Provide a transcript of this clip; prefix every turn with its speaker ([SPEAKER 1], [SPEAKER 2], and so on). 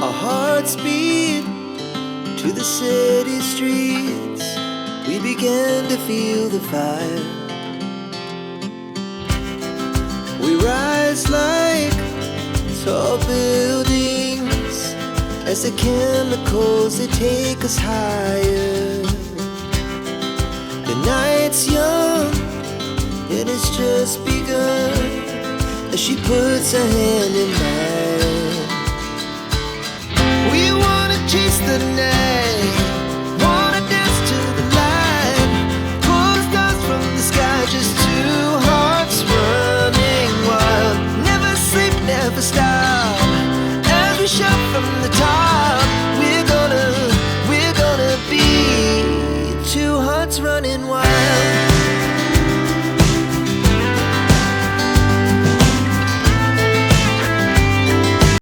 [SPEAKER 1] Our hearts beat to the city streets. We began to feel the fire. We rise like tall buildings as the chemicals, they take us higher. The night's young, it has just begun as she puts her hand in mine.